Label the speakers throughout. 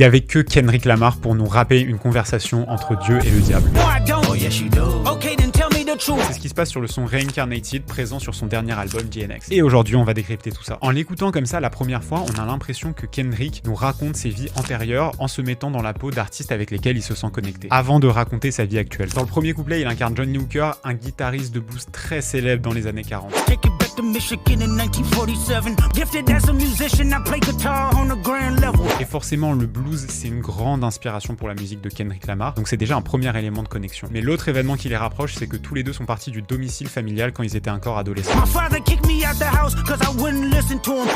Speaker 1: y avait que Kendrick Lamar pour nous rappeler une conversation entre Dieu et le diable. C'est ce qui se passe sur le son Reincarnated présent sur son dernier album GNX. Et aujourd'hui on va décrypter tout ça. En l'écoutant comme ça la première fois, on a l'impression que Kendrick nous raconte ses vies antérieures en se mettant dans la peau d'artistes avec lesquels il se sent connecté, avant de raconter sa vie actuelle. Dans le premier couplet, il incarne John Lee Hooker, un guitariste de blues très célèbre dans les années 40. Et forcément le blues c'est une grande inspiration pour la musique de Kendrick Lamar, donc c'est déjà un premier élément de connexion. Mais l'autre événement qui les rapproche, c'est que tous les deux sont partis du domicile familial quand ils étaient encore adolescents.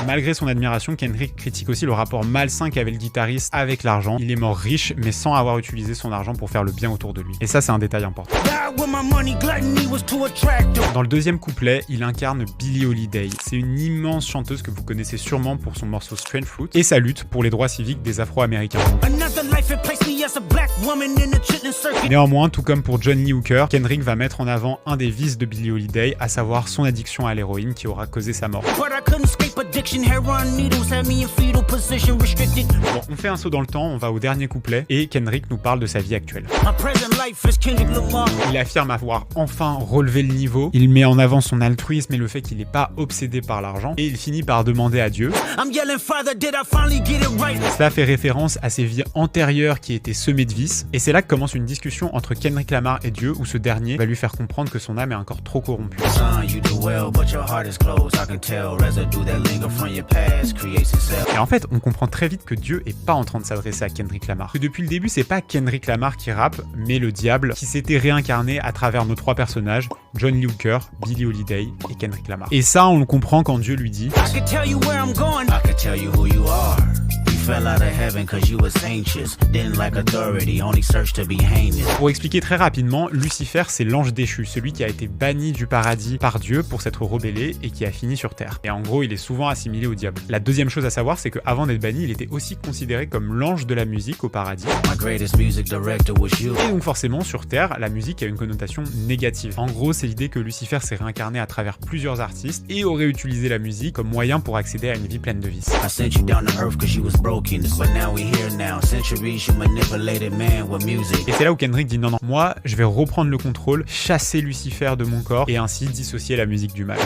Speaker 1: Malgré son admiration, Kendrick critique aussi le rapport malsain qu'avait le guitariste avec l'argent. Il est mort riche mais sans avoir utilisé son argent pour faire le bien autour de lui. Et ça c'est un détail important. Dans le deuxième couplet, il incarne Billie Holiday. C'est une immense chanteuse que vous connaissez sûrement pour son morceau Strange Fruit et sa lutte pour les droits civiques des Afro-Américains. Néanmoins, tout comme pour John Lee Hooker, Kendrick va mettre en avant un des vices de Billie Holiday, à savoir son addiction à l'héroïne qui aura causé sa mort. Bon, on fait un saut dans le temps, on va au dernier couplet et Kendrick nous parle de sa vie actuelle. Il affirme avoir enfin relevé le niveau, il met en avant son altruisme et le fait qu'il n'est pas obsédé par l'argent, et il finit par demander à Dieu. Cela fait référence à ses vies antérieures qui étaient semées de vices, et c'est là que commence une discussion entre Kendrick Lamar et Dieu, où ce dernier va lui faire comprendre que son âme est encore trop corrompue. Et en fait, on comprend très vite que Dieu est pas en train de s'adresser à Kendrick Lamar. Que depuis le début, c'est pas Kendrick Lamar qui rappe, mais le diable qui s'était réincarné à travers nos trois personnages, John Lee Hooker, Billie Holiday et Kendrick Lamar. Et ça, on le comprend quand Dieu lui dit Pour expliquer très rapidement, Lucifer c'est l'ange déchu, celui qui a été banni du paradis par Dieu pour s'être rebellé et qui a fini sur terre. Et en gros, il est souvent assimilé au diable. La deuxième chose à savoir, c'est qu'avant d'être banni, il était aussi considéré comme l'ange de la musique au paradis. Et donc forcément, sur terre, la musique a une connotation négative. En gros, c'est l'idée que Lucifer s'est réincarné à travers plusieurs artistes et aurait utilisé la musique comme moyen pour accéder à une vie pleine de vices. Et c'est là où Kendrick dit non, moi je vais reprendre le contrôle, chasser Lucifer de mon corps et ainsi dissocier la musique du mal.